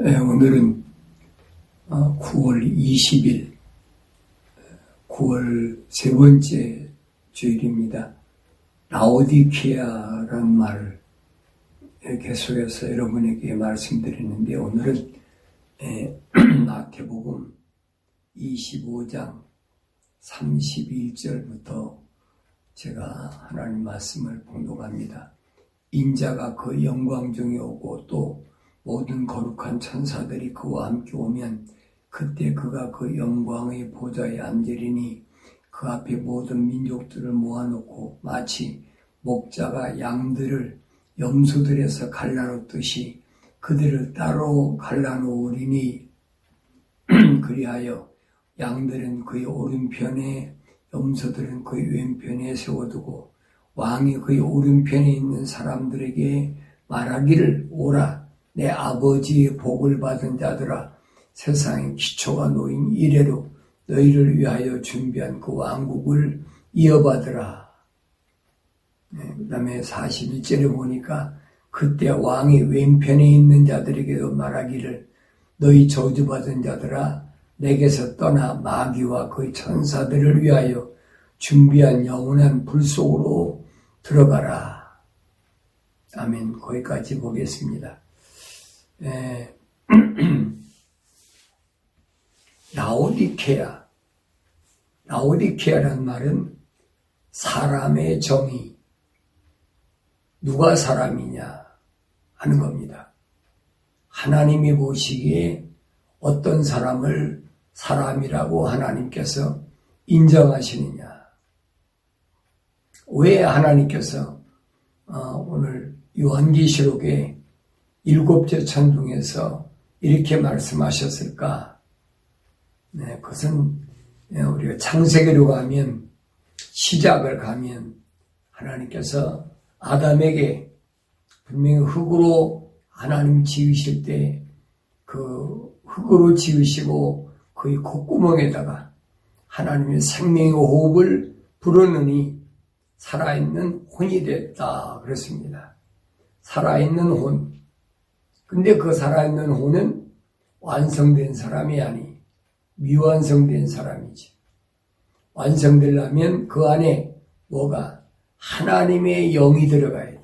오늘은 9월 20일, 9월 세 번째 주일입니다. 라오디케아라는 말을 계속해서 여러분에게 말씀드리는데, 오늘은 마태복음 25장 31절부터 제가 하나님 말씀을 봉독합니다. 인자가 그 영광 중에 오고 또 모든 거룩한 천사들이 그와 함께 오면 그때 그가 그 영광의 보좌에 앉으리니 그 앞에 모든 민족들을 모아놓고 마치 목자가 양들을 염소들에서 갈라놓듯이 그들을 따로 갈라놓으리니 그리하여 양들은 그의 오른편에 염소들은 그의 왼편에 세워두고 왕이 그의 오른편에 있는 사람들에게 말하기를 오라 내 아버지의 복을 받은 자들아 세상의 기초가 놓인 이래로 너희를 위하여 준비한 그 왕국을 이어받으라. 그 다음에 41절에 보니까 그때 왕이 왼편에 있는 자들에게도 말하기를 너희 저주받은 자들아 내게서 떠나 마귀와 그의 천사들을 위하여 준비한 영원한 불 속으로 들어가라. 아멘. 거기까지 보겠습니다. 라오디케아라는 말은 사람의 정의, 누가 사람이냐 하는 겁니다. 하나님이 보시기에 어떤 사람을 사람이라고 하나님께서 인정하시느냐. 왜 하나님께서 오늘 요한계시록의 7째 천둥에서 이렇게 말씀하셨을까? 그것은 우리가 창세기로 가면, 시작을 가면 하나님께서 아담에게 분명히 흙으로 하나님 지으실 때 그 흙으로 지으시고 그의 콧구멍에다가 하나님의 생명의 호흡을 불어넣으니 살아있는 혼이 됐다 그랬습니다. 살아있는 혼. 근데 그 살아있는 혼은 완성된 사람이 아니 미완성된 사람이지. 완성되려면 그 안에 뭐가 하나님의 영이 들어가야 돼.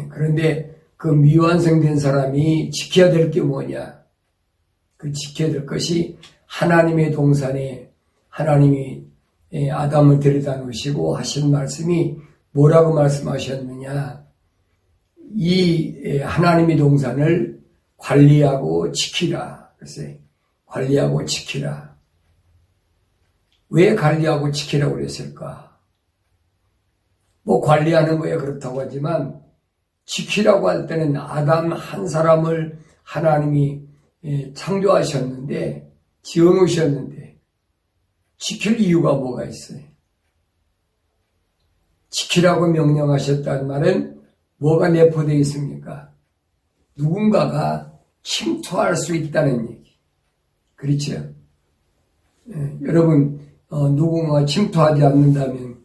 그런데 그 미완성된 사람이 지켜야 될 게 뭐냐? 그 지켜야 될 것이 하나님의 동산에 하나님이 아담을 데려다 놓으시고 하신 말씀이 뭐라고 말씀하셨느냐? 이 하나님의 동산을 관리하고 지키라. 그래서 관리하고 지키라. 왜 관리하고 지키라고 그랬을까? 뭐 관리하는 거야 그렇다고 하지만 지키라고 할 때는 아담 한 사람을 하나님이 창조하셨는데 지어놓으셨는데 지킬 이유가 뭐가 있어요? 지키라고 명령하셨다는 말은 뭐가 내포되어 있습니까? 누군가가 침투할 수 있다는 얘기. 그렇죠? 여러분 누군가 침투하지 않는다면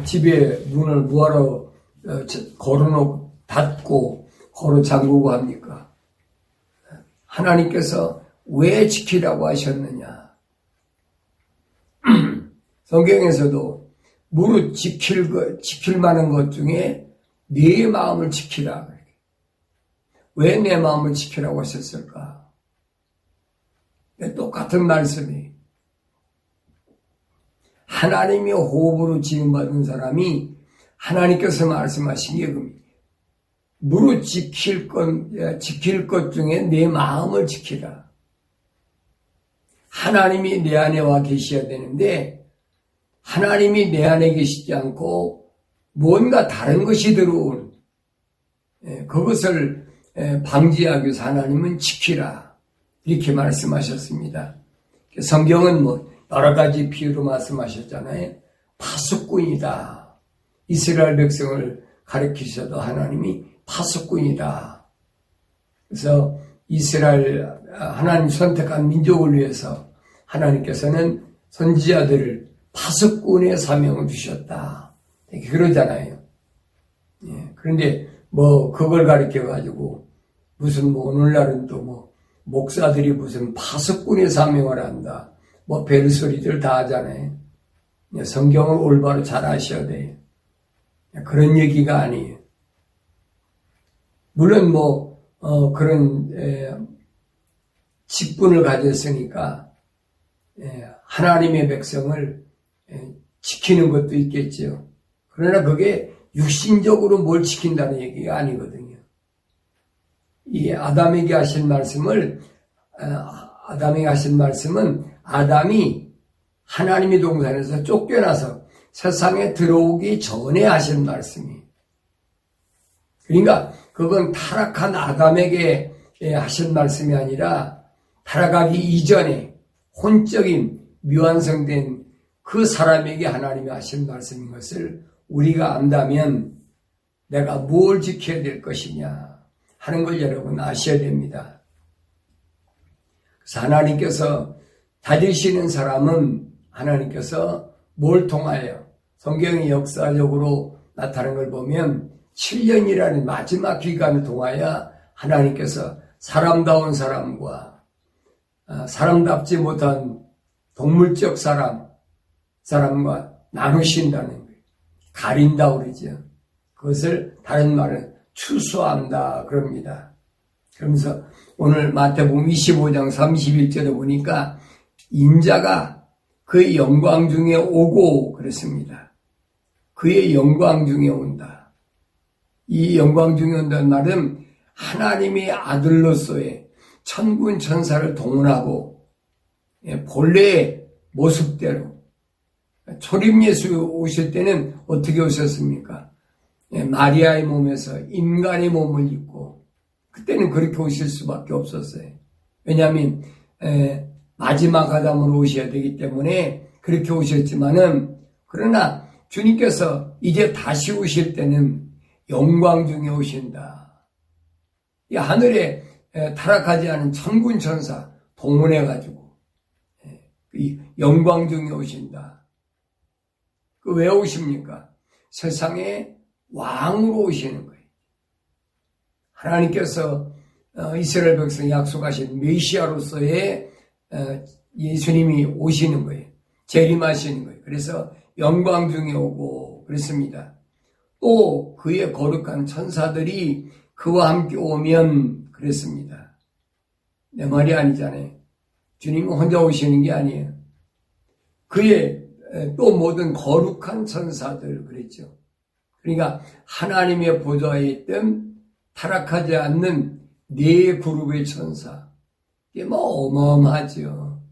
집에 문을 뭐하러 걸어놓고 닫고 걸어 잠그고 합니까? 하나님께서 왜 지키라고 하셨느냐? 성경에서도 무릇 지킬 만한 것 중에 네 마음을 지키라. 왜 내 마음을 지키라고 하셨을까? 똑같은 말씀이 하나님의 호흡으로 지음받은 사람이 하나님께서 말씀하신 게 그겁니다. 무릇 지킬 것 중에 내 마음을 지키라. 하나님이 내 안에 와 계셔야 되는데 하나님이 내 안에 계시지 않고 뭔가 다른 것이 들어온 그것을 방지하기 위해서 하나님은 지키라. 이렇게 말씀하셨습니다. 성경은 뭐 여러 가지 비유로 말씀하셨잖아요. 파수꾼이다. 이스라엘 백성을 가르치셔도 하나님이 파수꾼이다. 그래서 이스라엘 하나님 선택한 민족을 위해서 하나님께서는 선지자들을 파수꾼의 사명을 주셨다. 이렇게 그러잖아요. 그런데 뭐 그걸 가르쳐가지고 무슨 뭐 오늘날은 또 뭐 목사들이 무슨 파수꾼의 사명을 한다. 뭐 별소리들 다 하잖아요. 성경을 올바로 잘 아셔야 돼요. 그런 얘기가 아니에요. 물론 뭐 그런 직분을 가졌으니까 하나님의 백성을 지키는 것도 있겠죠. 그러나 그게 육신적으로 뭘 지킨다는 얘기가 아니거든요. 이 아담에게 하신 말씀은 아담이 하나님의 동산에서 쫓겨나서 세상에 들어오기 전에 하신 말씀이에요. 그러니까 그건 타락한 아담에게 하신 말씀이 아니라 타락하기 이전에 혼적인 미완성된 그 사람에게 하나님이 하신 말씀인 것을 우리가 안다면 내가 뭘 지켜야 될 것이냐 하는 걸 여러분 아셔야 됩니다. 그래서 하나님께서 다지시는 사람은 하나님께서 뭘 통하여 성경이 역사적으로 나타나는 걸 보면 7년이라는 마지막 기간을 통하여 하나님께서 사람다운 사람과 사람답지 못한 동물적 사람과 나누신다는 거예요. 가린다 그러죠. 그것을 다른 말은 추수한다 그럽니다. 그러면서 오늘 마태복음 25장 31절에 보니까 인자가 그의 영광 중에 오고 그랬습니다. 그의 영광 중에 온다. 이 영광 중에 온다는 말은 하나님의 아들로서의 천군 천사를 동원하고 본래의 모습대로 초림 예수 오실 때는 어떻게 오셨습니까? 마리아의 몸에서 인간의 몸을 입고 그때는 그렇게 오실 수밖에 없었어요. 왜냐하면 마지막 아담으로 오셔야 되기 때문에 그렇게 오셨지만은 그러나 주님께서 이제 다시 오실 때는 영광 중에 오신다. 이 하늘에 타락하지 않은 천군 천사 동원해가지고 이 영광 중에 오신다. 그 왜 오십니까? 세상에 왕으로 오시는 거예요. 하나님께서 이스라엘 백성에 약속하신 메시아로서의 예수님이 오시는 거예요. 재림하시는 거예요. 그래서 영광 중에 오고 그랬습니다. 또 그의 거룩한 천사들이 그와 함께 오면 그랬습니다. 내 말이 아니잖아요. 주님은 혼자 오시는 게 아니에요. 그의 또 모든 거룩한 천사들 그랬죠. 그러니까 하나님의 보좌에 있던 타락하지 않는 네 그룹의 천사. 이게 뭐 어마어마하죠.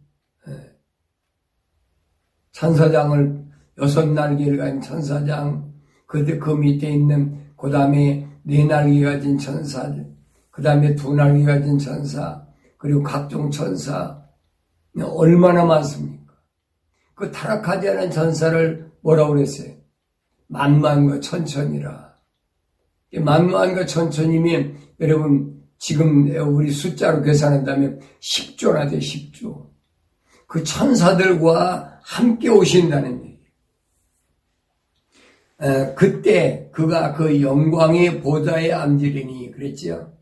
천사장을 6날개를 가진 천사장, 그 밑에 있는 그 다음에 4날개 가진 천사들, 그 다음에 2날개 가진 천사, 그리고 각종 천사. 얼마나 많습니까? 그 타락하지 않은 천사를 뭐라고 그랬어요? 만만과 천천이라. 만만과 천천이면 여러분 지금 우리 숫자로 계산한다면 10조나 돼 10조. 그 천사들과 함께 오신다는 얘기예요. 그때 그가 그 영광의 보좌에 앉으리니 그랬죠.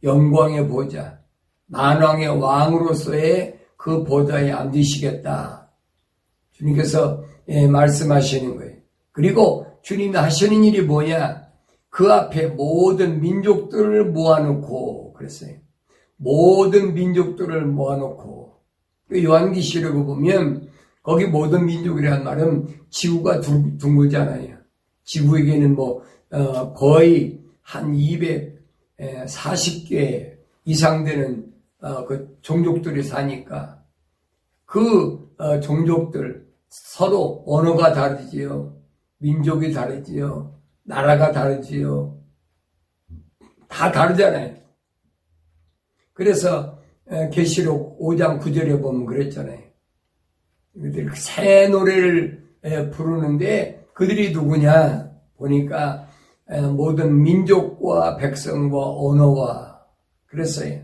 영광의 보좌, 만왕의 왕으로서의 그 보좌에 앉으시겠다. 주님께서 말씀하시는 거예요. 그리고 주님이 하시는 일이 뭐냐? 그 앞에 모든 민족들을 모아놓고 그랬어요. 모든 민족들을 모아놓고 요한계시록을 보면 거기 모든 민족이라는 말은 지구가 둥글잖아요. 지구에게는 거의 한 240개 이상 되는 그 종족들이 사니까 그 종족들 서로 언어가 다르지요. 민족이 다르지요. 나라가 다르지요. 다 다르잖아요. 그래서 계시록 5장 9절에 보면 그랬잖아요. 그들이 새 노래를 부르는데 그들이 누구냐 보니까 모든 민족과 백성과 언어와 그랬어요.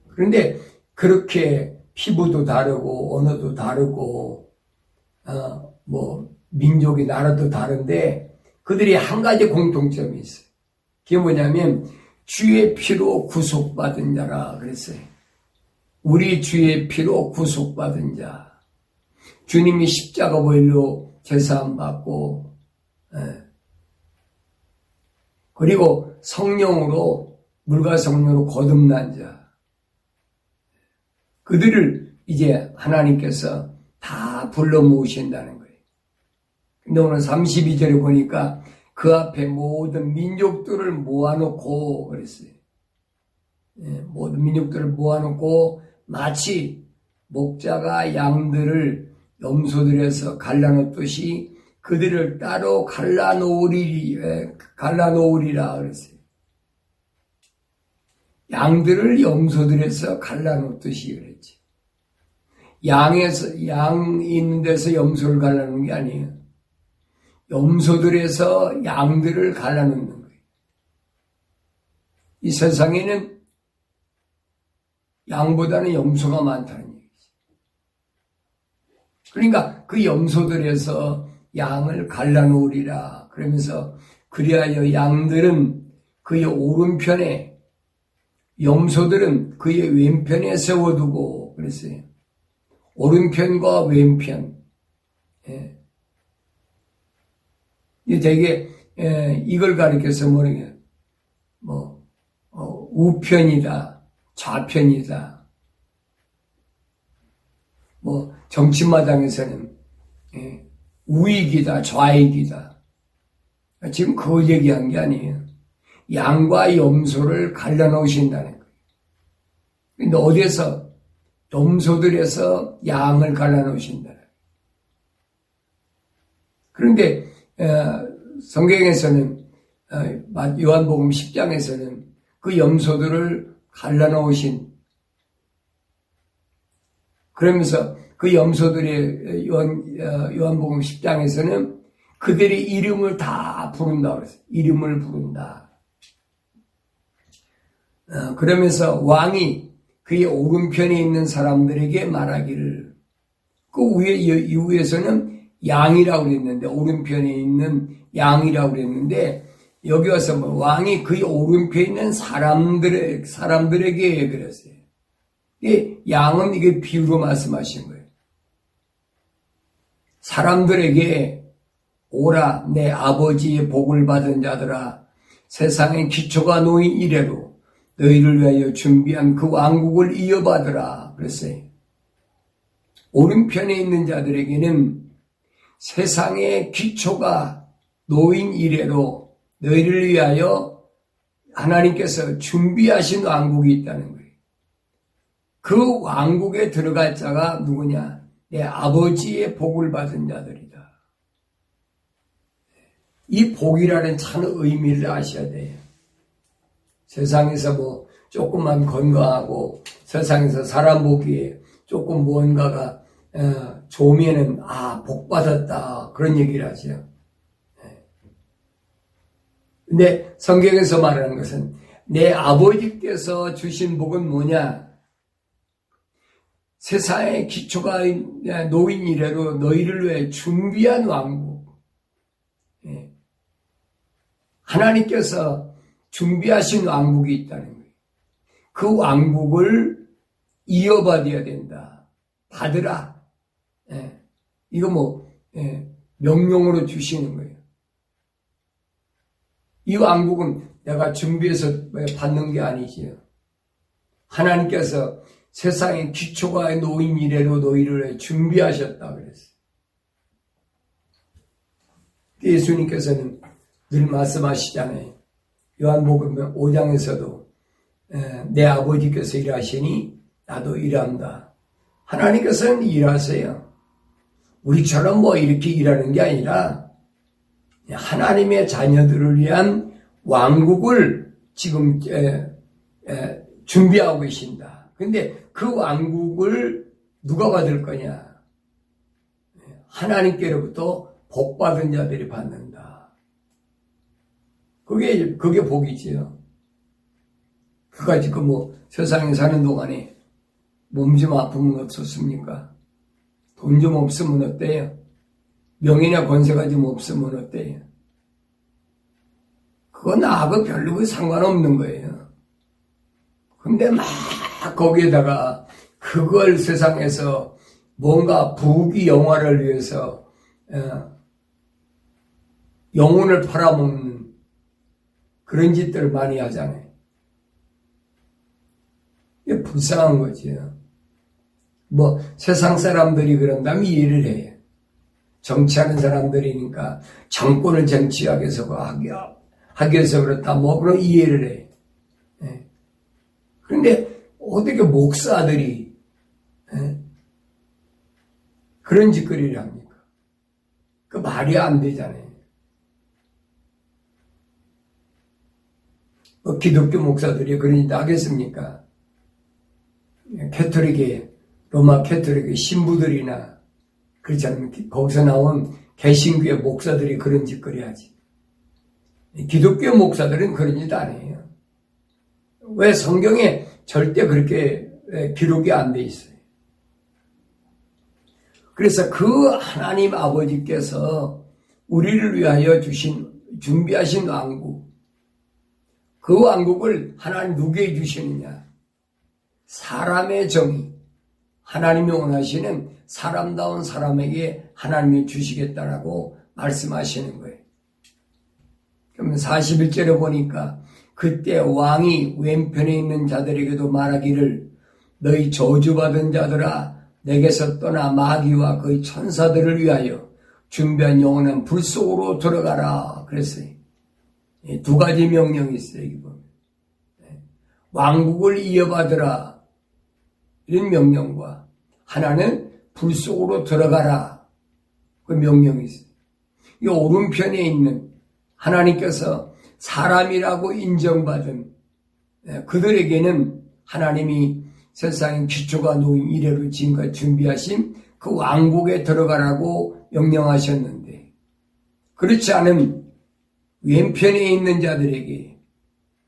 그런데 그렇게 피부도 다르고 언어도 다르고 민족이 나라도 다른데 그들이 한 가지 공통점이 있어요. 그게 뭐냐면 주의 피로 구속받은 자라 그랬어요. 우리 주의 피로 구속받은 자. 주님이 십자가 보혈로 제사함 받고, 그리고 성령으로, 물과 성령으로 거듭난 자. 그들을 이제 하나님께서 다 불러 모으신다는 거예요. 근데 오늘 32절에 보니까 그 앞에 모든 민족들을 모아놓고 그랬어요. 모든 민족들을 모아놓고 마치 목자가 양들을 염소들에서 갈라놓듯이 그들을 따로 갈라놓으리라 그랬어요. 양들을 염소들에서 갈라놓듯이 그랬지. 양 있는 데서 염소를 갈라놓는 게 아니에요. 염소들에서 양들을 갈라놓는 거예요. 이 세상에는 양보다는 염소가 많다는 얘기죠. 그러니까 그 염소들에서 양을 갈라놓으리라. 그러면서 그리하여 양들은 그의 오른편에, 염소들은 그의 왼편에 세워두고 그랬어요. 오른편과 왼편. 이 되게 이걸 가리켜서 우편이다, 좌편이다. 정치마당에서는 우익이다, 좌익이다. 지금 그거 얘기한 게 아니에요. 양과 염소를 갈라놓으신다는 거예요. 근데 어디에서? 염소들에서 양을 갈라놓으신다. 그런데 성경에서는 요한복음 10장에서는 그 염소들을 갈라놓으신, 그러면서 그 염소들의 요한복음 10장에서는 그들의 이름을 다 부른다 그랬어요. 이름을 부른다. 그러면서 왕이 그의 오른편에 있는 사람들에게 말하기를, 그 이후에서는 양이라고 그랬는데, 오른편에 있는 양이라고 그랬는데, 여기 와서 왕이 그의 오른편에 있는 사람들에게 그랬어요. 양은 이게 비유로 말씀하신 거예요. 사람들에게 오라, 내 아버지의 복을 받은 자들아, 세상의 기초가 놓인 이래로 너희를 위하여 준비한 그 왕국을 이어받으라 그랬어요. 오른편에 있는 자들에게는 세상의 기초가 놓인 이래로 너희를 위하여 하나님께서 준비하신 왕국이 있다는 거예요. 그 왕국에 들어갈 자가 누구냐? 내 아버지의 복을 받은 자들이다. 이 복이라는 참 의미를 아셔야 돼요. 세상에서 조금만 건강하고 세상에서 사람 보기에 조금 무언가가 좋으면은 복 받았다 그런 얘기를 하죠. 근데 성경에서 말하는 것은 내 아버지께서 주신 복은 뭐냐? 세상의 기초가 놓인 이래로 너희를 위해 준비한 왕국. 하나님께서 준비하신 왕국이 있다는 거예요. 그 왕국을 이어받아야 된다. 받으라. 이거 명령으로 주시는 거예요. 이 왕국은 내가 준비해서 받는 게 아니지요. 하나님께서 세상의 기초가 놓인 이래로 너희를 준비하셨다 그랬어요. 예수님께서는 늘 말씀하시잖아요. 요한복음 5장에서도 내 아버지께서 일하시니 나도 일한다. 하나님께서는 일하세요. 우리처럼 이렇게 일하는 게 아니라 하나님의 자녀들을 위한 왕국을 지금 준비하고 계신다. 근데 그 왕국을 누가 받을 거냐? 하나님께로부터 복받은 자들이 받는다. 그게 복이지요. 그가 지금 세상에 사는 동안에 몸 좀 아프면 어떻습니까? 돈 좀 없으면 어때요? 명예나 권세가 좀 없으면 어때요? 그건 나하고 별로 상관없는 거예요. 근데 막 거기에다가 그걸 세상에서 뭔가 부귀 영화를 위해서 영혼을 팔아먹는 그런 짓들을 많이 하잖아요. 이게 불쌍한 거지. 뭐 세상 사람들이 그런다면 이해를 해요. 정치하는 사람들이니까 정권을 정치하기 위해서 하기 위해서 그렇다 뭐 그런 이해를 해요. 그런데 어떻게 목사들이 그런 짓거리를 합니까? 그 말이 안 되잖아요. 뭐 기독교 목사들이 그런 짓 하겠습니까? 캐톨릭의 로마 캐톨릭의 신부들이나 그렇지 않으면 거기서 나온 개신교의 목사들이 그런 짓거리 하지. 기독교 목사들은 그런 짓 안 해요. 왜? 성경에 절대 그렇게 기록이 안 돼 있어요. 그래서 그 하나님 아버지께서 우리를 위하여 준비하신 왕국, 그 왕국을 하나님 누구에게 주시느냐? 사람의 정의, 하나님이 원하시는 사람다운 사람에게 하나님이 주시겠다라고 말씀하시는 거예요. 그러면 41절에 보니까 그때 왕이 왼편에 있는 자들에게도 말하기를 너희 저주받은 자들아 내게서 떠나 마귀와 그의 천사들을 위하여 준비한 영원한 불 속으로 들어가라 그랬어요. 두 가지 명령이 있어요. 여기 보면. 왕국을 이어받으라 이런 명령과 하나는 불 속으로 들어가라 그 명령이 있어요. 이 오른편에 있는 하나님께서 사람이라고 인정받은 그들에게는 하나님이 세상의 기초가 놓인 이래로 지금까지 준비하신 그 왕국에 들어가라고 명령하셨는데 그렇지 않은 왼편에 있는 자들에게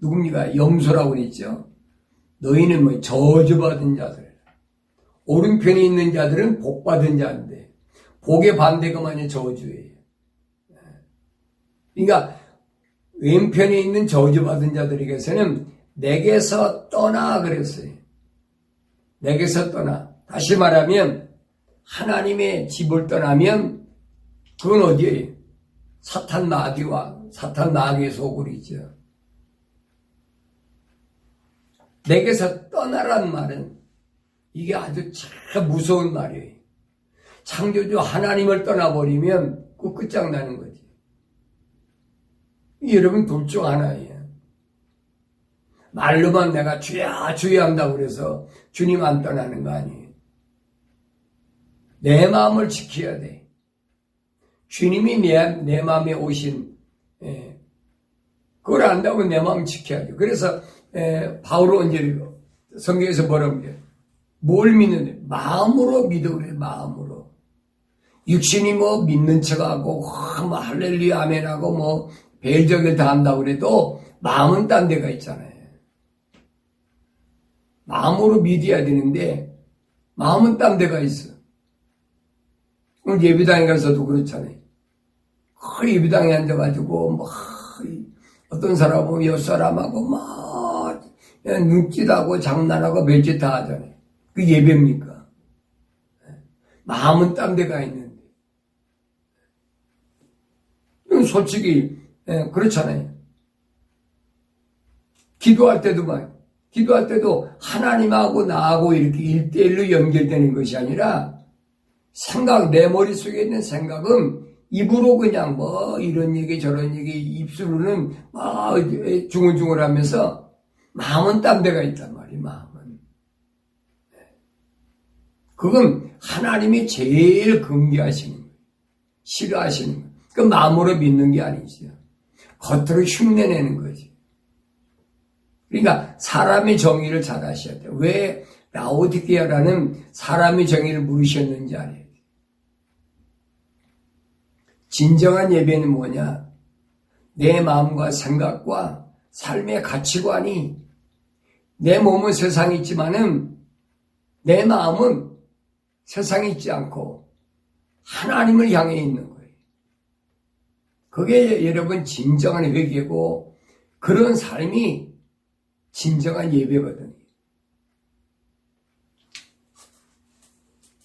누굽니까? 염소라고 그랬죠. 너희는 뭐 저주받은 자들. 오른편에 있는 자들은 복받은 자인데 복의 반대가 만약 저주예요. 그러니까 왼편에 있는 저주받은 자들에게서는 내게서 떠나 그랬어요. 내게서 떠나. 다시 말하면 하나님의 집을 떠나면 그건 어디예요? 사탄 마귀의 소굴이죠. 내게서 떠나란 말은 이게 아주 참 무서운 말이에요. 창조주 하나님을 떠나버리면 그 끝장나는 거지. 여러분 둘 중 하나예요. 말로만 내가 주야 주야 한다고 그래서 주님 안 떠나는 거 아니에요. 내 마음을 지켜야 돼. 주님이 내 마음에 오신 그걸 안다고 내 마음 지켜야 돼. 그래서 바울은 언제 성경에서 뭐라고 해요? 뭘 믿는데? 마음으로 믿어 그래. 마음으로. 육신이 뭐 믿는 척하고 뭐 할렐루야 아멘하고 뭐 벨적을 다 한다고 그래도 마음은 딴 데가 있잖아요. 마음으로 믿어야 되는데 마음은 딴 데가 있어. 오늘 예배당에 가서도 그렇잖아요. 예배당에 앉아가지고 뭐 어떤 사람은 옆 사람하고 막 눈짓하고 장난하고 별짓 다 하잖아요. 그 예배입니까? 마음은 딴 데가 있는데. 솔직히 그렇잖아요. 기도할 때도 하나님하고 나하고 이렇게 1대1로 연결되는 것이 아니라 내 머릿속에 있는 생각은 입으로 그냥 뭐 이런 얘기 저런 얘기 입술로는 막 중얼중얼 하면서 마음은 딴 데가 있단 말이에요. 마음은. 그건 하나님이 제일 금기하시는 거예요. 싫어하시는 거예요. 그 마음으로 믿는 게 아니죠. 겉으로 흉내내는 거지. 그러니까 사람의 정의를 잘 아셔야 돼요. 왜 라오디게아라는 사람의 정의를 물으셨는지 알아야 돼요. 진정한 예배는 뭐냐? 내 마음과 생각과 삶의 가치관이 내 몸은 세상에 있지만은 내 마음은 세상에 있지 않고 하나님을 향해 있는 거예요. 그게 여러분 진정한 회개고 그런 삶이 진정한 예배거든요.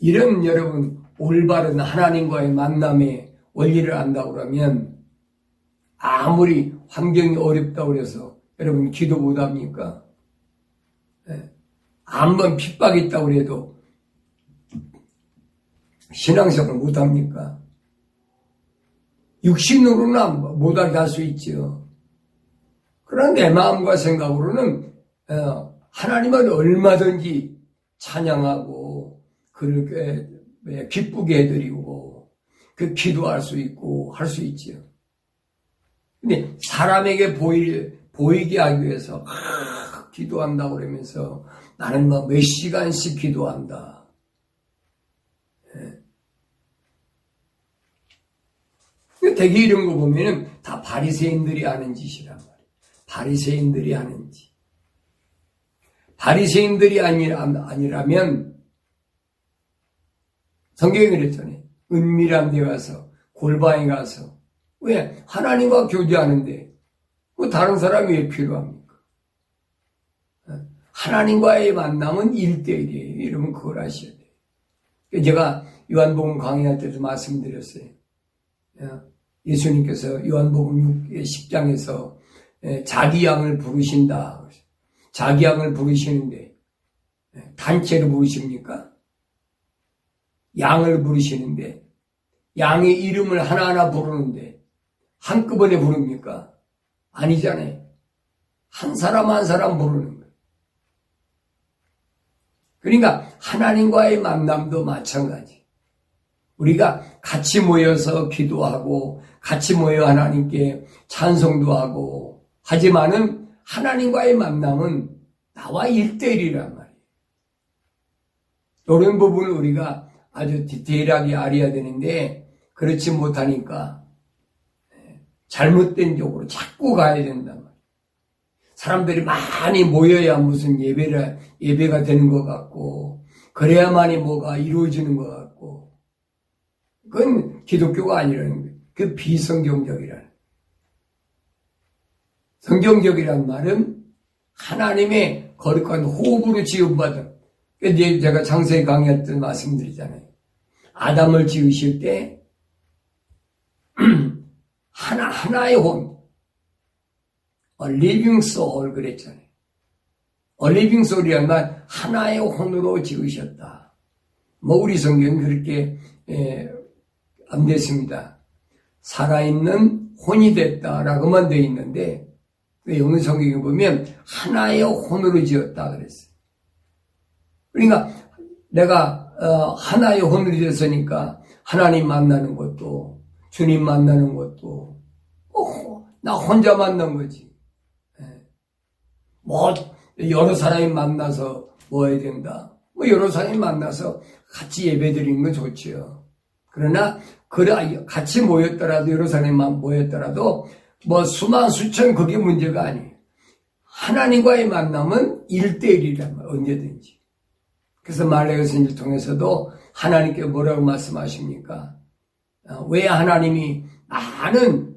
이런 여러분 올바른 하나님과의 만남의 원리를 안다고 그러면 아무리 환경이 어렵다고 그래서 여러분 기도 못합니까? 한번 핍박이 있다고 해도 신앙생활 못합니까? 육신으로는 못하게 할 수 있죠. 그러나 내 마음과 생각으로는 하나님을 얼마든지 찬양하고 그렇게 기쁘게 해드리고 그 기도할 수 있고 할 수 있죠. 근데 사람에게 보이게 하기 위해서 기도한다고 그러면서 나는 뭐 몇 시간씩 기도한다. 대개 이런 거 보면은 다 바리새인들이 하는 짓이란 말이에요. 바리새인들이 하는 짓. 바리새인들이 아니라면 성경에 그랬잖아요. 은밀한 데 가서 골방에 가서 왜 하나님과 교제하는데 뭐 다른 사람이 왜 필요합니까? 하나님과의 만남은 1대1이에요. 여러분 그걸 아셔야 돼요. 제가 요한복음 강의할 때도 말씀드렸어요. 예수님께서 요한복음 10장에서 자기 양을 부르신다. 자기 양을 부르시는데 단체로 부르십니까? 양을 부르시는데 양의 이름을 하나하나 부르는데 한꺼번에 부릅니까? 아니잖아요. 한 사람 한 사람 부르는 거예요. 그러니까 하나님과의 만남도 마찬가지. 우리가 같이 모여서 기도하고 같이 모여 하나님께 찬송도 하고 하지만은 하나님과의 만남은 나와 1대1이란 말이에요. 이런 부분을 우리가 아주 디테일하게 알아야 되는데 그렇지 못하니까 잘못된 쪽으로 자꾸 가야 된단 말이에요. 사람들이 많이 모여야 무슨 예배가 되는 것 같고 그래야만이 뭐가 이루어지는 것 같고 그건 기독교가 아니라는 거예요. 그 비성경적이라는. 성경적이란 말은 하나님의 거룩한 호흡으로 지음받은. 제가 창세기 강의할 때 말씀드리잖아요. 아담을 지으실 때 하나의 혼, a living soul 그랬잖아요. a living soul이란 말 하나의 혼으로 지으셨다. 뭐 우리 성경은 그렇게 안 됐습니다. 살아있는 혼이 됐다라고만 되어 있는데 영어 성경에 보면 하나의 혼으로 지었다 그랬어요. 그러니까 내가 하나의 혼으로 지었으니까 하나님 만나는 것도 주님 만나는 것도 나 혼자 만난 거지. 뭐 여러 사람이 만나서 뭐 해야 된다. 뭐 여러 사람이 만나서 같이 예배드리는 건 좋지요. 그러나 같이 모였더라도 여러 사람만 모였더라도 뭐 수만 수천 그게 문제가 아니에요. 하나님과의 만남은 1대1이란 말이에요. 언제든지. 그래서 말레이어서를 통해서도 하나님께 뭐라고 말씀하십니까? 왜 하나님이 많은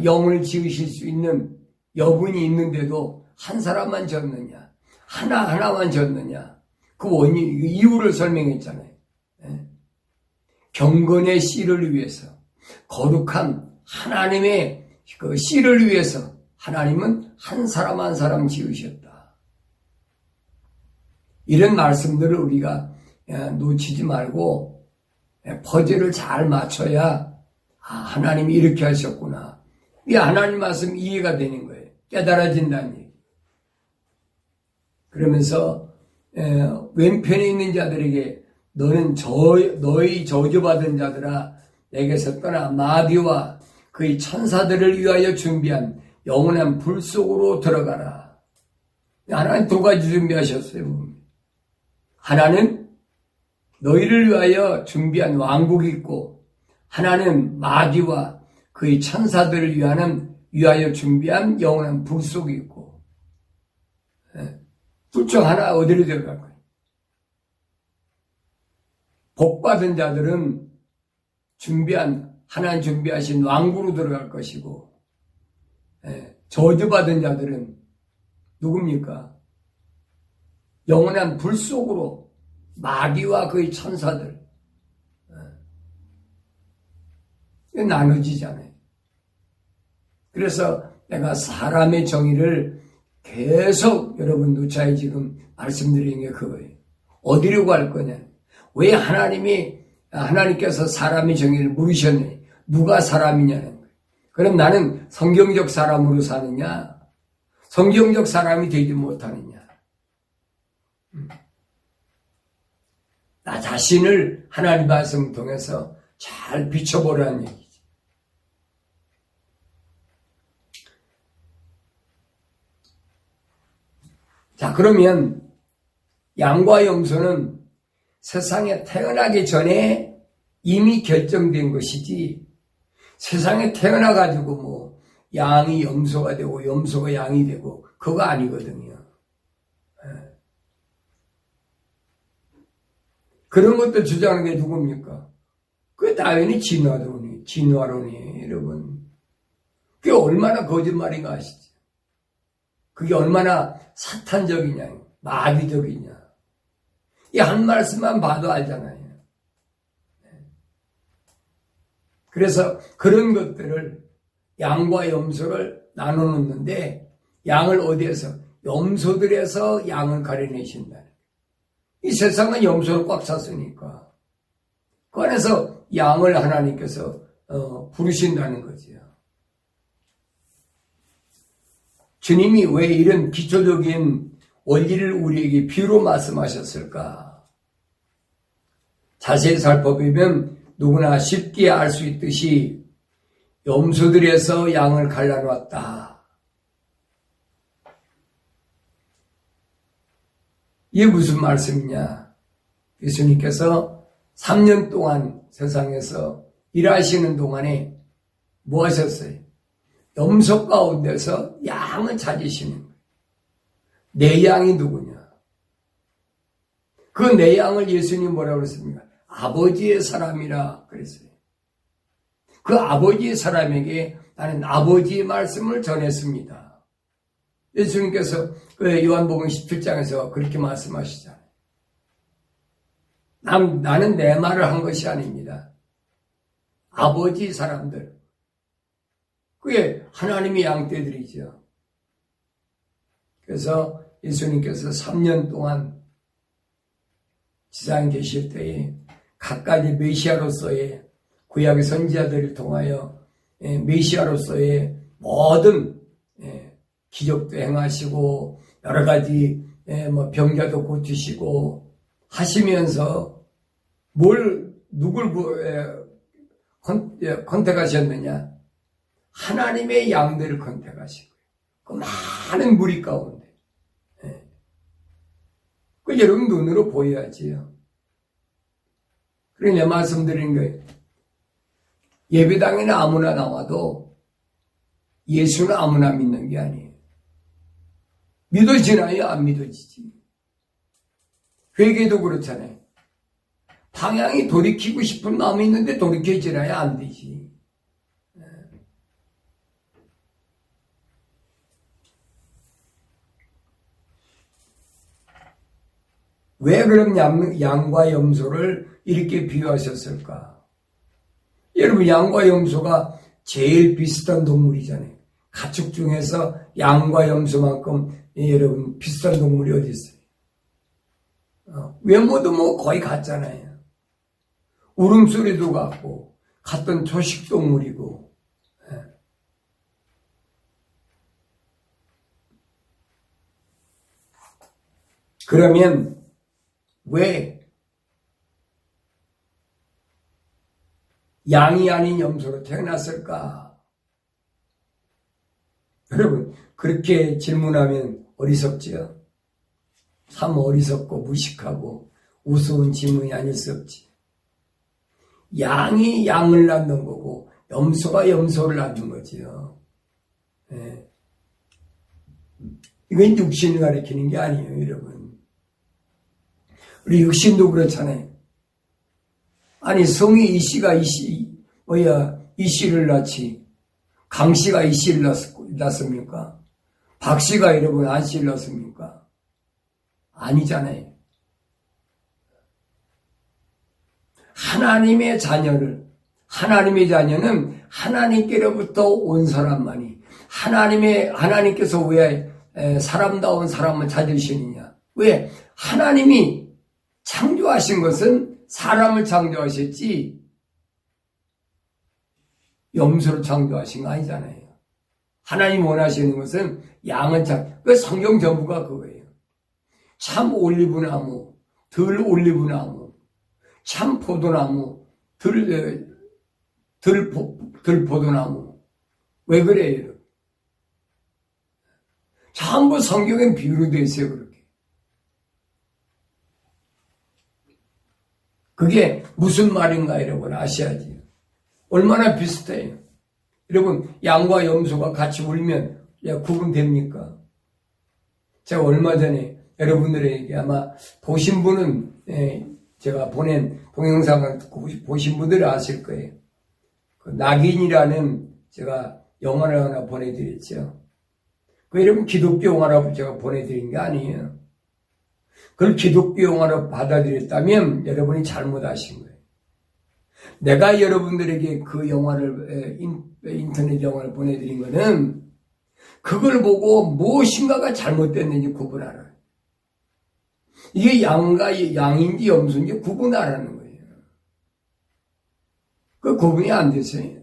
영혼을 지으실 수 있는 여분이 있는데도 한 사람만 졌느냐? 하나만 졌느냐? 그 이유를 설명했잖아요. 경건의 씨를 위해서, 거룩한 하나님의 그 씨를 위해서 하나님은 한 사람 한 사람 지으셨다. 이런 말씀들을 우리가 놓치지 말고 퍼즐을 잘 맞춰야 하나님이 이렇게 하셨구나. 이 하나님 말씀 이해가 되는 거예요. 깨달아진다는 얘기. 그러면서 왼편에 있는 자들에게 너는 너희 저주받은 자들아 내게서 떠나 마귀와 그의 천사들을 위하여 준비한 영원한 불 속으로 들어가라. 하나님 두 가지 준비하셨어요. 하나는 너희를 위하여 준비한 왕국이 있고 하나는 마귀와 그의 천사들을 위하여 준비한 영원한 불 속이 있고 둘 중 하나 어디로 들어갈 거예요? 복받은 자들은 하나님 준비하신 왕국으로 들어갈 것이고 저주받은 자들은 누굽니까? 영원한 불 속으로 마귀와 그의 천사들 나눠지잖아요. 그래서 내가 사람의 정의를 계속 여러분 누차에 지금 말씀드리는 게 그거예요. 어디로 갈 거냐? 왜 하나님께서 사람의 정의를 물으셨느냐? 누가 사람이냐는 거예요. 그럼 나는 성경적 사람으로 사느냐? 성경적 사람이 되지 못하느냐? 나 자신을 하나님 말씀을 통해서 잘 비춰보라는 얘기죠. 자, 그러면 양과 염소는 세상에 태어나기 전에 이미 결정된 것이지, 세상에 태어나가지고 뭐 양이 염소가 되고 염소가 양이 되고 그거 아니거든요. 그런 것도 주장하는 게 누굽니까? 그 다윈이 진화론이에요, 여러분. 그게 얼마나 거짓말인가 아시죠? 그게 얼마나 사탄적이냐, 마귀적이냐. 이 한 말씀만 봐도 알잖아요. 그래서 그런 것들을 양과 염소를 나눠 놓는데, 양을 어디에서? 염소들에서 양을 가려내신다. 이 세상은 염소를 꽉 찼으니까 그 안에서 양을 하나님께서 부르신다는 거지요. 주님이 왜 이런 기초적인 원리를 우리에게 비유로 말씀하셨을까? 자세히 살펴보면 누구나 쉽게 알 수 있듯이 염소들에서 양을 갈라놓았다. 이게 무슨 말씀이냐? 예수님께서 3년 동안 세상에서 일하시는 동안에 뭐 하셨어요? 염소 가운데서 양을 찾으시는 거예요. 내 양이 누구냐? 그 내 양을 예수님 뭐라고 그랬습니까? 아버지의 사람이라 그랬어요. 그 아버지의 사람에게 나는 아버지의 말씀을 전했습니다. 예수님께서 요한복음 17장에서 그렇게 말씀하시잖아요. 나는 내 말을 한 것이 아닙니다. 아버지 사람들. 그게 하나님의 양떼들이죠. 그래서 예수님께서 3년 동안 지상에 계실 때에 각가지 메시아로서의 구약의 선지자들을 통하여 메시아로서의 모든 기적도 행하시고 여러 가지 병자도 고치시고 하시면서 누굴 컨택하셨느냐? 하나님의 양들을 컨택하시고요. 그 많은 무리 가운데. 그 여러분 눈으로 보여야지요. 그러니 말씀드린 거예요. 예배당에는 아무나 나와도 예수는 아무나 믿는 게 아니에요. 믿어지나요? 안 믿어지지. 회개도 그렇잖아요. 방향이 돌이키고 싶은 마음이 있는데 돌이켜지나요? 안 되지. 왜 그럼 양과 염소를 이렇게 비유하셨을까? 여러분, 양과 염소가 제일 비슷한 동물이잖아요. 가축 중에서 양과 염소만큼 여러분 비슷한 동물이 어디 있어요? 외모도 뭐 거의 같잖아요. 울음소리도 같고 같은 초식동물이고. 그러면 왜 양이 아닌 염소로 태어났을까? 여러분, 그렇게 질문하면 어리석지요? 참 어리석고 무식하고 우스운 질문이 아닐 수 없지. 양이 양을 낳는 거고 염소가 염소를 낳는 거지요. 이건 육신을 가리키는 게 아니에요, 여러분. 우리 육신도 그렇잖아요. 아니, 성이 이씨를 낳지. 강씨가 이씨를 낳습니까? 박씨가 여러분 안씨를 낳습니까? 아니잖아요. 하나님의 자녀는 하나님께로부터 온 사람만이, 하나님께서 왜 사람다운 사람을 찾으시느냐? 왜? 하나님이 창조하신 것은 사람을 창조하셨지, 염소를 창조하신 거 아니잖아요. 하나님 원하시는 것은 양은 그 성경 전부가 그거예요. 참 올리브나무, 덜 올리브나무, 참 포도나무, 덜 포도나무. 왜 그래요? 전부 성경엔 비유로 되어 있어요, 그렇게. 그게 무슨 말인가, 여러분, 아셔야지. 얼마나 비슷해요. 여러분, 양과 염소가 같이 울면 구분됩니까? 제가 얼마 전에 여러분들에게 아마 보신 분은, 제가 보낸 동영상을 보신 분들은 아실 거예요. 그 낙인이라는 제가 영화를 하나 보내드렸죠. 그 여러분 기독교 영화라고 제가 보내드린 게 아니에요. 그걸 기독교 영화로 받아들였다면 여러분이 잘못하신 거예요. 내가 여러분들에게 그 영화를, 인터넷 영화를 보내드린 거는 그걸 보고 무엇인가가 잘못됐는지 구분하라. 이게 양인지 염소인지 구분하라는 거예요. 그 구분이 안 됐어요.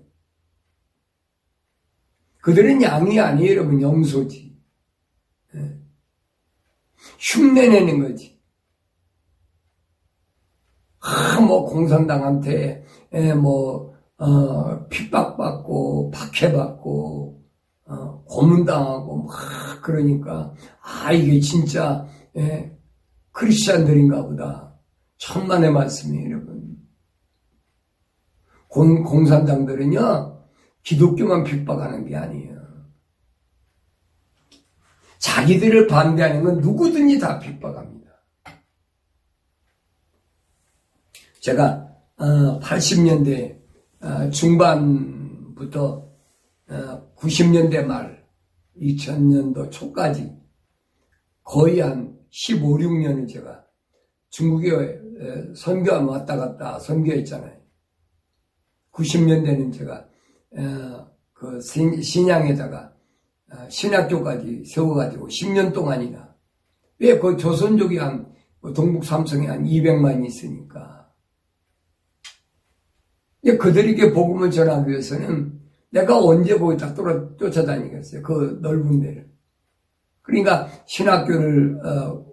그들은 양이 아니에요, 여러분. 염소지. 흉내내는 거지. 공산당한테, 핍박받고, 박해받고, 고문당하고, 그러니까, 이게 진짜, 크리스찬들인가 보다. 천만의 말씀이에요, 여러분. 공산당들은요, 기독교만 핍박하는 게 아니에요. 자기들을 반대하는 건 누구든지 다 핍박합니다. 제가 80년대 중반부터 90년대 말 2000년도 초까지 거의 한 15, 16년을 제가 중국에 선교 왔다 갔다 선교했잖아요. 90년대는 제가 그 신양에다가 신학교까지 세워가지고 10년 동안이나, 왜 그 조선족이 한 동북 삼성에 한 200만이 있으니까, 그들에게 복음을 전하기 위해서는 내가 언제 거기다 쫓아다니겠어요, 그 넓은 데를. 그러니까 신학교를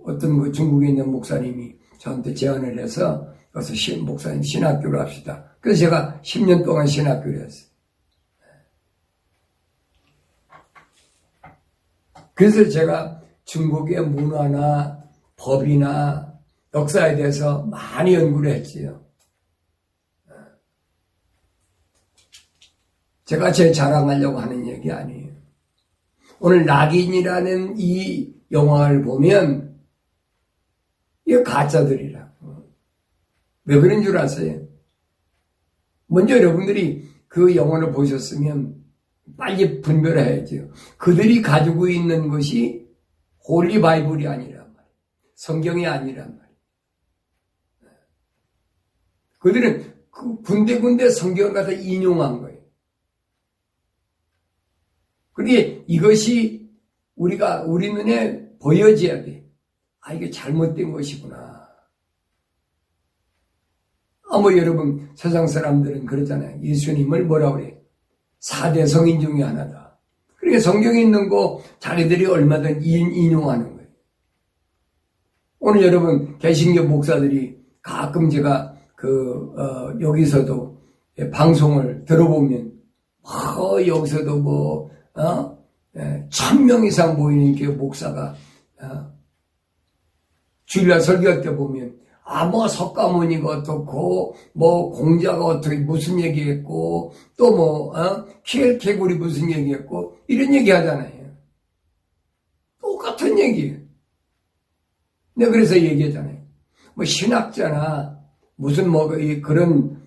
어떤 그 중국에 있는 목사님이 저한테 제안을 해서 그래서 목사님 신학교를 합시다. 그래서 제가 10년 동안 신학교를 했어요. 그래서 제가 중국의 문화나 법이나 역사에 대해서 많이 연구를 했지요. 제가 제 자랑하려고 하는 얘기 아니에요. 오늘 낙인이라는 이 영화를 보면 이게 가짜들이라고. 왜 그런 줄 아세요? 먼저 여러분들이 그 영화를 보셨으면 빨리 분별해야죠. 그들이 가지고 있는 것이 홀리 바이블이 아니란 말이에요. 성경이 아니란 말이에요. 그들은 그 군데군데 성경을 갖다 인용한 거예요. 그러니 이것이 우리 눈에 보여져야 돼. 이게 잘못된 것이구나. 여러분, 세상 사람들은 그러잖아요. 예수님을 뭐라고 그래요? 4대 성인 중에 하나다. 그러니까 성경에 있는 거 자기들이 얼마든 인용하는 거예요. 오늘 여러분, 개신교 목사들이 가끔 제가 여기서도 방송을 들어보면, 여기서도 1000명 이상 모이는 그 목사가, 주일날 설교할 때 보면, 석가모니가 어떻고, 공자가 어떻게 무슨 얘기했고, 또 키엘케굴이 무슨 얘기했고, 이런 얘기 하잖아요. 똑같은 얘기예요. 내가 그래서 얘기했잖아요. 신학자나, 무슨 그런,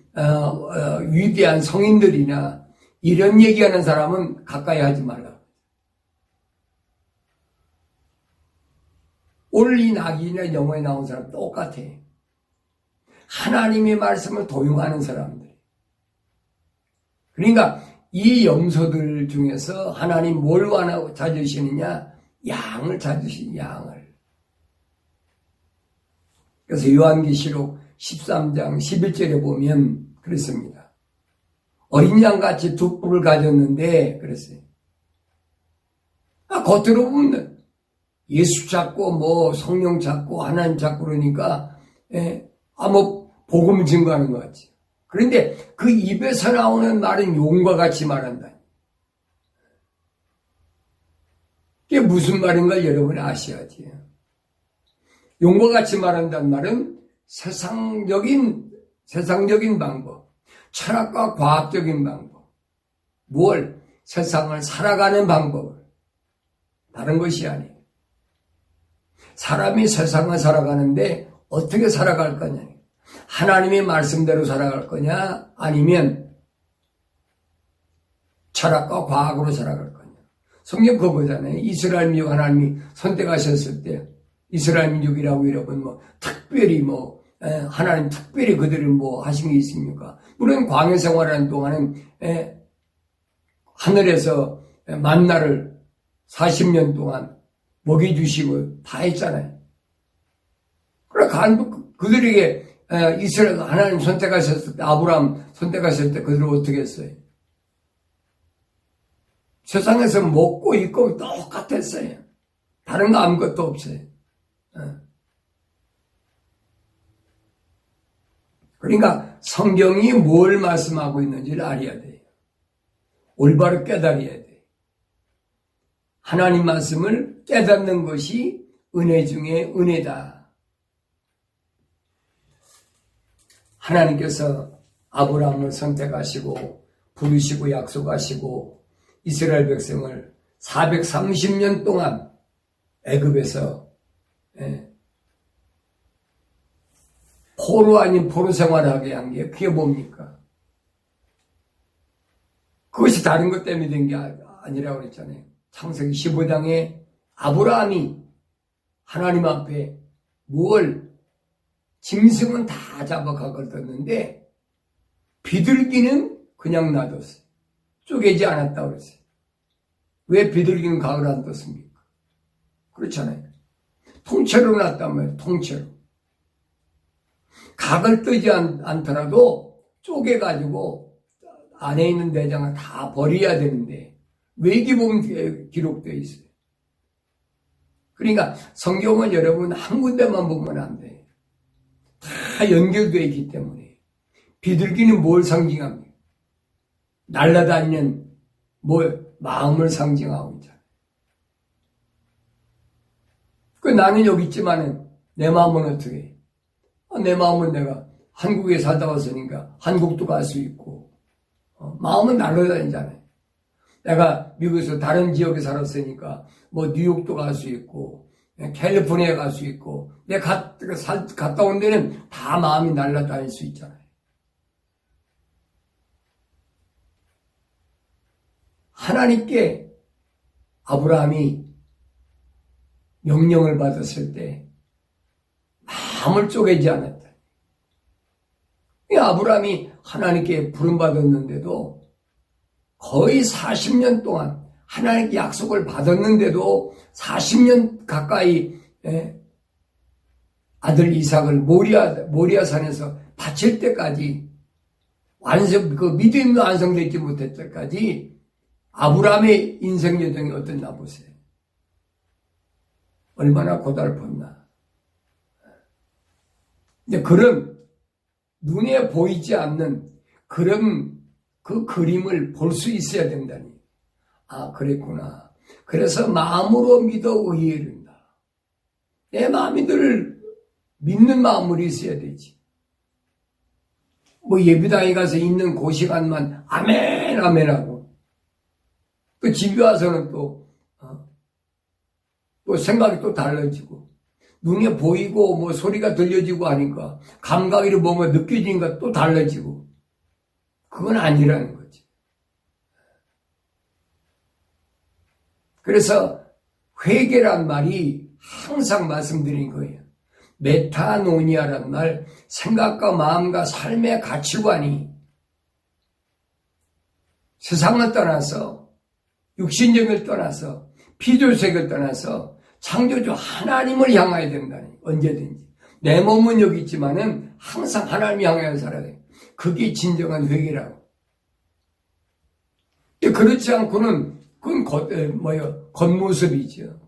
위대한 성인들이나, 이런 얘기하는 사람은 가까이 하지 말라. 오늘 이 낙인이나 영화에 나온 사람 똑같아. 하나님의 말씀을 도용하는 사람들. 그러니까 이 염소들 중에서 하나님 뭘 찾으시느냐? 양을 찾으신 양을. 그래서 요한계시록 13장 11절에 보면 그렇습니다. 어린 양같이 두 뿔을 가졌는데 그랬어요. 겉으로 보면 예수 찾고 뭐 성령 찾고 하나님 찾고 그러니까 뭐 복음 증거하는 것 같지. 그런데 그 입에서 나오는 말은 용과 같이 말한다. 그게 무슨 말인가 여러분이 아셔야지. 용과 같이 말한다는 말은 세상적인 방법, 철학과 과학적인 방법, 무엇 세상을 살아가는 방법을 다른 것이 아니에요. 사람이 세상을 살아가는데 어떻게 살아갈 거냐? 하나님의 말씀대로 살아갈 거냐? 아니면 철학과 과학으로 살아갈 거냐? 성경 그거 보잖아요. 이스라엘 민족 하나님이 선택하셨을 때 이스라엘 민족이라고 여러분 특별히 하나님 특별히 그들을 하신 게 있습니까? 물론 광야 생활하는 동안은 하늘에서 만나를 40년 동안 먹여주시고 다 했잖아요. 그래 그들에게 이스라엘 하나님 선택하셨을 때 아브라함 선택하셨을 때 그들을 어떻게 했어요? 세상에서 먹고 입고 똑같았어요. 다른 거 아무것도 없어요. 그러니까 성경이 뭘 말씀하고 있는지를 알아야 돼요. 올바로 깨달아야 돼요. 하나님 말씀을 깨닫는 것이 은혜 중에 은혜다. 하나님께서 아브라함을 선택하시고 부르시고 약속하시고 이스라엘 백성을 430년 동안 애굽에서 포로 아닌 포로 생활하게 한 게 그게 뭡니까? 그것이 다른 것 때문에 된 게 아니라고 그랬잖아요. 창세기 15장에 아브라함이 하나님 앞에 짐승은 다 잡아 가거든데 비둘기는 그냥 놔뒀어요. 쪼개지 않았다고 그랬어요. 왜 비둘기는 각을 안 뒀습니까? 그렇잖아요. 통째로 놨다면 통째로. 각을 뜨지 않더라도 쪼개가지고 안에 있는 내장을 다 버려야 되는데 외기 보면 기록되어 있어요. 그러니까 성경은 여러분 한 군데만 보면 안 돼요. 다 연결되어 있기 때문에. 비둘기는 뭘 상징합니까? 날아다니는 마음을 상징하고 있잖아요. 나는 여기 있지만은 내 마음은 어떻게 해? 내 마음은 내가 한국에 살다 왔으니까 한국도 갈 수 있고 마음은 날아다니잖아요. 내가 미국에서 다른 지역에 살았으니까 뉴욕도 갈 수 있고 캘리포니아에 갈 수 있고 내가 갔다 온 데는 다 마음이 날아다닐 수 있잖아요. 하나님께 아브라함이 명령을 받았을 때 마음을 쪼개지 않았다. 아브라함이 하나님께 부름받았는데도 거의 40년 동안 하나님께 약속을 받았는데도 40년 가까이 아들 이삭을 모리아산에서 바칠 때까지 믿음이 완성되지 못할 때까지 아브라함의 인생 여정이 어땠나 보세요. 얼마나 고달팠나. 근데 그런 눈에 보이지 않는 그런 그 그림을 볼 수 있어야 된다니. 그랬구나. 그래서 마음으로 믿어 의뢰한다. 내 마음이 늘 믿는 마음으로 있어야 되지. 예배당에 가서 있는 그 시간만 아멘 아멘 하고 또 집에 와서는 또 생각이 또 달라지고 눈에 보이고 소리가 들려지고 하니까 감각이 뭔가 느껴지니까 또 달라지고 그건 아니라는 거지. 그래서 회개란 말이 항상 말씀드린 거예요. 메타노니아란 말, 생각과 마음과 삶의 가치관이 세상을 떠나서, 육신적을 떠나서, 피조색을 떠나서 창조주 하나님을 향하여야 된다니. 언제든지 내 몸은 여기 있지만은 항상 하나님을 향하여 살아야 돼. 그게 진정한 회개라고. 그렇지 않고는 그건 겉모습이죠.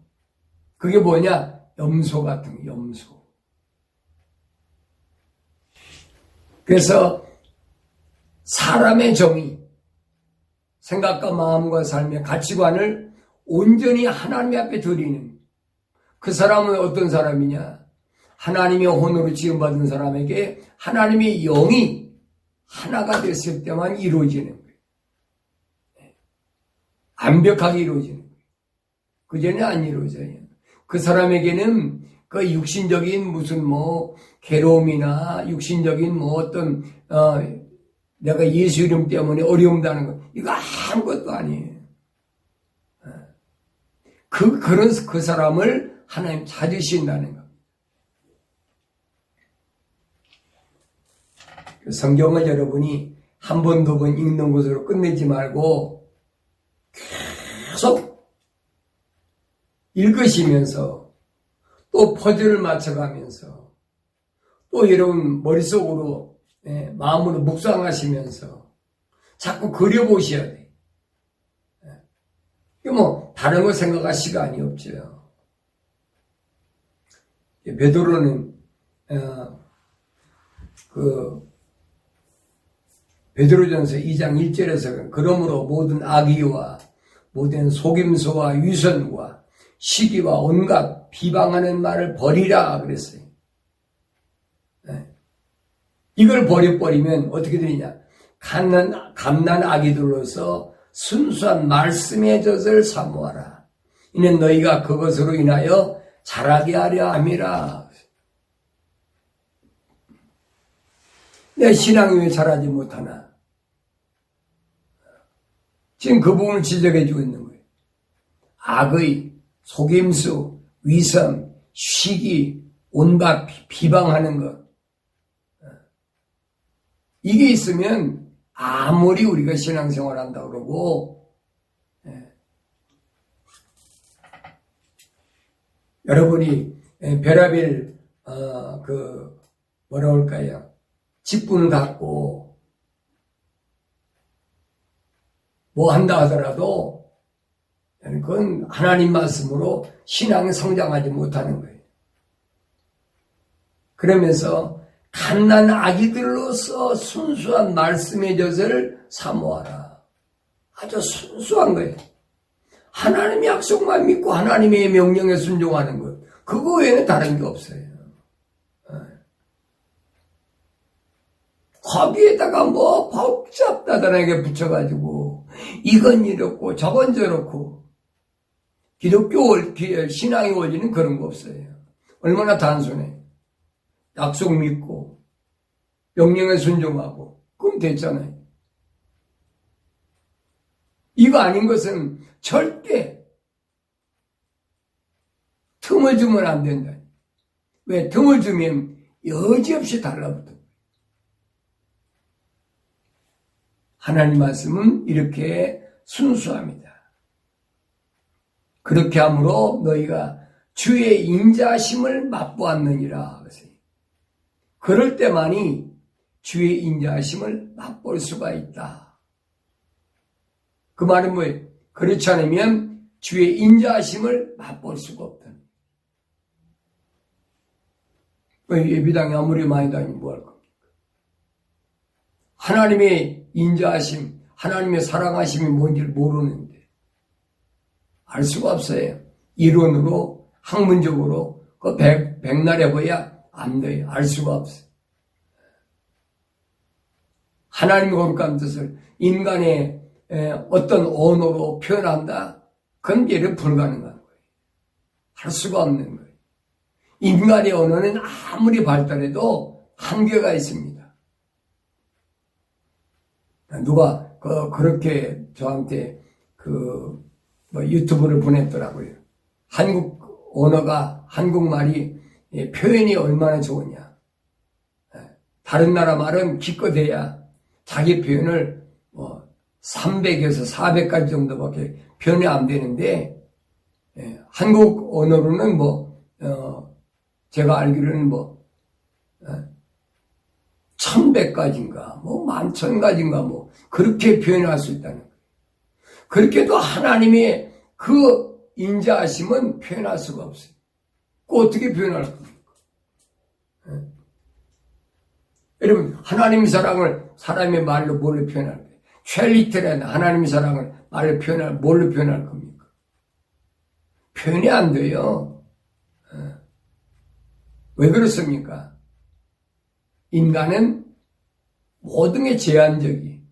그게 뭐냐? 염소 같은 거, 염소. 그래서 사람의 정의, 생각과 마음과 삶의 가치관을 온전히 하나님 앞에 드리는 그 사람은 어떤 사람이냐? 하나님의 혼으로 지음받은 사람에게 하나님의 영이 하나가 됐을 때만 이루어지는 거예요. 완벽하게 이루어지는 거예요. 그전에 안 이루어져요. 그 사람에게는 그 육신적인 무슨 괴로움이나 육신적인 어떤 내가 예수 이름 때문에 어려움다는 거 이거 아무것도 아니에요. 그 사람을 하나님 찾으신다는 거. 성경을 여러분이 한 번, 두 번 읽는 것으로 끝내지 말고 계속 읽으시면서 또 퍼즐을 맞춰가면서 또 여러분 머릿속으로 마음으로 묵상하시면서 자꾸 그려보셔야 돼요. 다른 거 생각할 시간이 없죠. 베드로는 베드로전서 2장 1절에서 그러므로 모든 악의와 모든 속임수와 위선과 시기와 온갖 비방하는 말을 버리라 그랬어요. 이걸 버려버리면 어떻게 되느냐? 갓난 아기들로서 순수한 말씀의 젖을 사모하라. 이는 너희가 그것으로 인하여 자라게 하려 함이라. 내 신앙이 왜 자라지 못하나? 지금 그 부분을 지적해주고 있는 거예요. 악의, 속임수, 위선, 시기, 온갖 비방하는 것. 이게 있으면 아무리 우리가 신앙생활 한다 그러고 여러분이 별하별 뭐라 할까요? 직분을 갖고 뭐 한다 하더라도 그건 하나님 말씀으로 신앙이 성장하지 못하는 거예요. 그러면서 갓난 아기들로서 순수한 말씀의 젖을 사모하라. 아주 순수한 거예요. 하나님의 약속만 믿고 하나님의 명령에 순종하는 것. 그거 외에는 다른 게 없어요. 거기에다가 복잡다단하게 붙여가지고 이건 이렇고 저건 저렇고 기독교 신앙의 원리는 그런 거 없어요. 얼마나 단순해. 약속 믿고 명령에 순종하고 그럼 됐잖아요. 이거 아닌 것은 절대 틈을 주면 안 된다. 왜? 틈을 주면 여지없이 달라붙어. 하나님 말씀은 이렇게 순수합니다. 그렇게 함으로 너희가 주의 인자하심을 맛보았느니라. 그럴 때만이 주의 인자하심을 맛볼 수가 있다. 그 말은 뭐예요? 그렇지 않으면 주의 인자하심을 맛볼 수가 없다. 예배당에 아무리 많이 다니면 뭐 할 겁니까? 하나님의 인자하심, 하나님의 사랑하심이 뭔지를 모르는데 알 수가 없어요. 이론으로, 학문적으로 백날 해봐야 안 돼요. 알 수가 없어요. 하나님의 거룩한 뜻을 인간의 어떤 언어로 표현한다? 그건 예를 불가능한 거예요. 할 수가 없는 거예요. 인간의 언어는 아무리 발달해도 한계가 있습니다. 누가 그렇게 저한테 유튜브를 보냈더라고요. 한국말이 표현이 얼마나 좋으냐. 다른 나라 말은 기껏해야 자기 표현을 300에서 400가지 정도밖에 표현이 안 되는데, 한국 언어로는 제가 알기로는 1100가지인가, 11,000가지인가, 그렇게 표현할 수 있다는 거예요. 그렇게도 하나님의 그 인자하심은 표현할 수가 없어요. 그 어떻게 표현할 겁니까? 여러분, 하나님 사랑을 사람의 말로 뭘로 표현할까요? 첼리트라는 하나님 사랑을 말로 뭘로 표현할 겁니까? 표현이 안 돼요. 왜 그렇습니까? 인간은 모든 게 제한적이,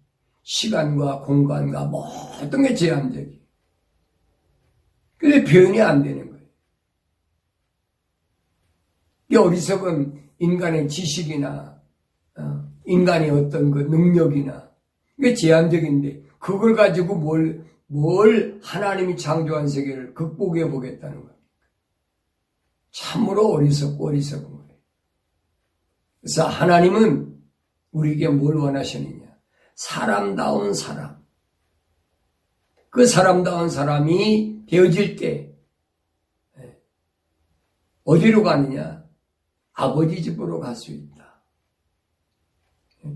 시간과 공간과 모든 게 제한적이. 근데 표현이 안 되는 거예요. 이 어리석은 인간의 지식이나 인간의 어떤 그 능력이나 이게 제한적인데 그걸 가지고 뭘 하나님이 창조한 세계를 극복해 보겠다는 겁니다. 참으로 어리석은 거예요. 그래서 하나님은 우리에게 뭘 원하시느냐? 사람다운 사람. 그 사람다운 사람이 되어질 때 어디로 가느냐? 아버지 집으로 갈 수 있다.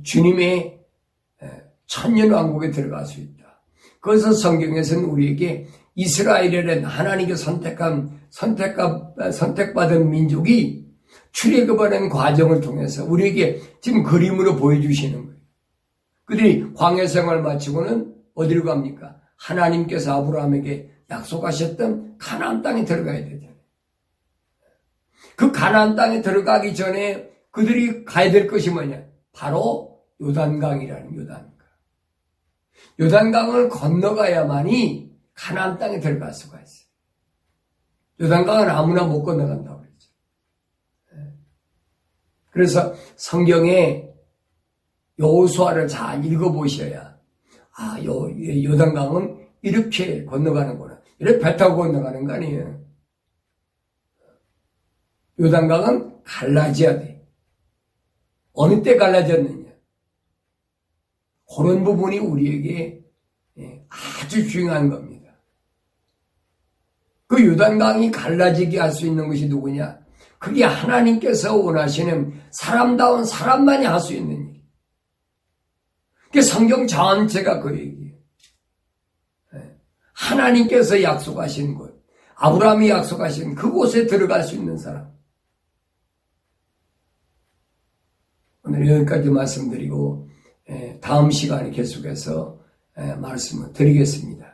주님의 천년왕국에 들어갈 수 있다. 그래서 성경에서는 우리에게 이스라엘이라는 하나님께 선택받은 민족이 출애굽하는 과정을 통해서 우리에게 지금 그림으로 보여주시는 거예요. 그들이 광야 생활을 마치고는 어디로 갑니까? 하나님께서 아브라함에게 약속하셨던 가나안 땅에 들어가야 되잖아요. 그 가나안 땅에 들어가기 전에 그들이 가야 될 것이 뭐냐? 바로 요단강이라는 요단강. 요단강을 건너가야만이 가나안 땅에 들어갈 수가 있어요. 요단강은 아무나 못 건너간다고 그랬죠. 그래서 성경에 여호수아를 잘 읽어보셔야 요단강은 이렇게 건너가는구나. 이렇게 배 타고 건너가는 거 아니에요. 요단강은 갈라져야 돼. 어느 때 갈라졌느냐? 그런 부분이 우리에게 아주 중요한 겁니다. 그 요단강이 갈라지게 할 수 있는 것이 누구냐? 그게 하나님께서 원하시는 사람다운 사람만이 할 수 있는 일. 그 성경 전체가 그 얘기예요. 하나님께서 약속하신 곳, 아브라함이 약속하신 그곳에 들어갈 수 있는 사람. 오늘 여기까지 말씀드리고 다음 시간에 계속해서 말씀을 드리겠습니다.